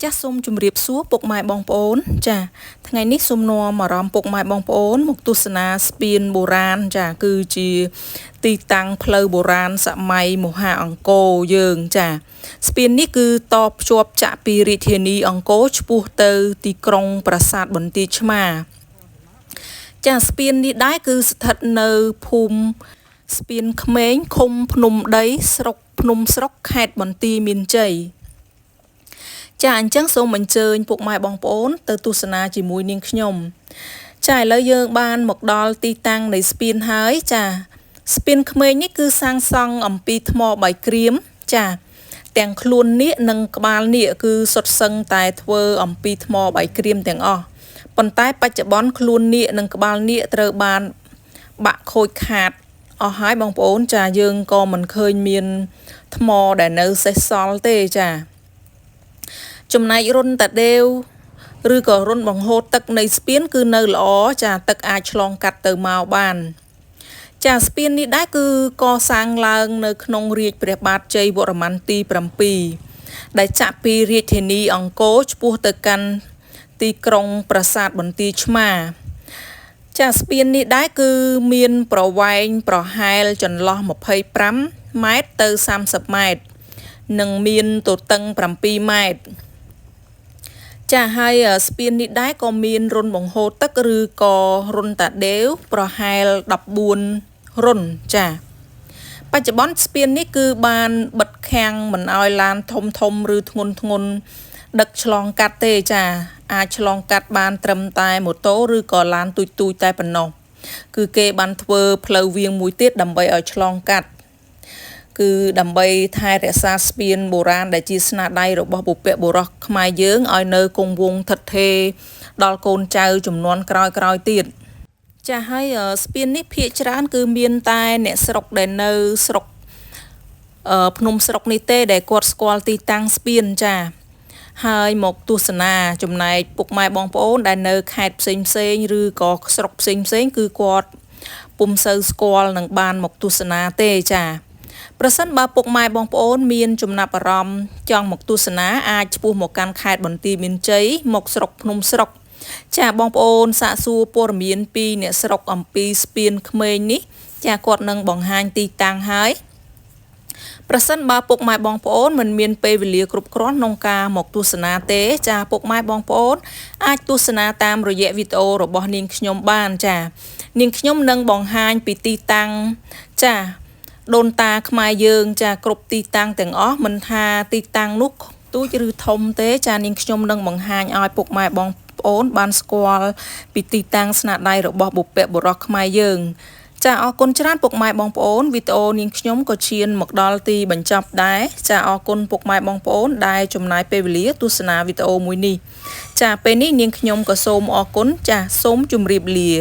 ចាសសូមជម្រាបសួរពុកម៉ែបងប្អូនចាថ្ងៃនេះសូមនាំអារម្មណ៍ពុកម៉ែបងប្អូនមកទស្សនាស្ពានបុរាណចាគឺជាទីតាំងផ្លូវបុរាណសម័យមហាអង្គរយើងចាស្ពាននេះគឺតភ្ជាប់ចាក់ពីរាជធានីអង្គរឆ្ពោះទៅទីក្រុងប្រាសាទបន្ទាយឆ្មារចាស្ពាននេះដែរគឺស្ថិតនៅភូមិស្ពានក្មេងឃុំភ្នំដីស្រុកភ្នំស្រុកខេត្តបន្ទាយមានជ័យចាអញ្ចឹងសូមអញ្ជើញពុកម៉ែបងប្អូនទៅទស្សនាជាមួយនាងខ្ញុំចាឥឡូវយើងបានមកដល់ទីតាំងនៃស្ពានហើយចាស្ពានក្មេងនេះគឺសាងសង់អំពីថ្មបាយក្រៀមចាទាំងខ្លួននាគនិងក្បាលនាគគឺសុទ្ធសឹងតែធ្វើអំពីថ្មបាយក្រៀមទាំងអស់ប៉ុន្តែបច្ចុប្បន្នខ្លួននាគនិងក្បាលនាគត្រូវបានបាក់ខូចខាតអស់ហើយបងប្អូនចាយើងក៏មិនឃើញមានថ្មដែលនៅសេសសល់ទេចាចំណែករុនតាដេវឬក៏រុនបង្ហូរទឹកនៃស្ពានគឺនៅល្អចាទឹកអាចឆ្លងកាត់ទៅមកបានចាស្ពាននេះដែរគឺកសាងឡើងនៅក្នុងរាជព្រះបាទជ័យវរ្ម័នទី7ដែលចាក់ពីរាជធានីអង្គរឆ្ពោះទៅកាន់ទីក្រុងប្រាសាទបន្ទាយឆ្មារចាស្ពាននេះដែរគឺមានប្រវែងប្រហែលចន្លោះ25ម៉ែត្រទៅ30ម៉ែត្រនិងមានទទឹង7ម៉ែត្រចាហើយស្ពាននេះដែរក៏មានរុនបង្ហូរទឹកឬក៏រុនតាដេវប្រហែល14រុនចាបច្ចុប្បន្នស្ពាននេះគឺបានបិទខាំងមិនឲ្យឡានធំឬធ្ងន់ដឹកឆ្លងកាត់ទេចាអាចឆ្លងកាត់បានត្រឹមតែម៉ូតូឬក៏ឡានទូចតែប៉ុណ្ណោះគឺគេបានធ្វើផ្លូវវាងមួយទៀតដើម្បីឲ្យឆ្លងកាត់គឺដើម្បីថែរក្សាស្ពានបុរាណដែលជាស្នាដៃរបស់បុព្វបុរសខ្មែរយើងឲ្យនៅគង់វង្សឋិតថេរដល់កូនចៅជំនាន់ក្រោយទៀតចាហើយស្ពាននេះភាគច្រើនគឺមានតែអ្នកស្រុកដែលនៅស្រុកភ្នំស្រុកនេះទេដែលគាត់ស្គាល់ទីតាំងស្ពានចាហើយមកទស្សនាចំណែកពុកម៉ែបងប្អូនដែលនៅខេត្តផ្សេងឬក៏ស្រុកផ្សេងគឺគាត់ពុំសូវស្គាល់នឹងបានមកទស្សនាទេចាប្រសិនបើពុកម៉ែបងប្អូនមានចំណាប់អារម្មណ៍ចង់មកទស្សនាអាចឆ្ពោះមកកាន់ខេត្តបន្ទាយមានជ័យមកស្រុកភ្នំស្រុកចាបងប្អូនសាកសួរព័ត៌មានពីអ្នកស្រុកអំពីស្ពានក្មេងនេះចាគាត់នឹងបង្ហាញទីតាំងហើយប្រសិនបើពុកម៉ែបងប្អូនមិនមានពេលវេលាគ្រប់គ្រាន់ក្នុងការមកទស្សនាទេចាពុកម៉ែបងប្អូនអាចទស្សនាតាមរយៈវីដេអូរបស់នាងខ្ញុំបានចានាងខ្ញុំនឹងបង្ហាញពីទីតាំងចាដូនតាខ្មែរយើងចាគ្រប់ទីតាំងទាំងអស់មិនថាទីតាំងនោះទូចឬធំទេចានាងខ្ញុំនឹងបង្ហាញឲ្យពុកម៉ែបងប្អូនបានស្គាល់ពីទីតាំងស្នាដៃរបស់បុព្វបុរសខ្មែរយើងចាអរគុណច្រើនពុកម៉ែបងប្អូនវីដេអូនាងខ្ញុំក៏ឈានមកដល់ទីបញ្ចប់ដែរចាអរគុណពុកម៉ែបងប្អូនដែលចំណាយពេលវេលាទស្សនាវីដេអូមួយនេះចាពេលនេះនាងខ្ញុំក៏សូមអរគុណចាសូមជម្រាបលា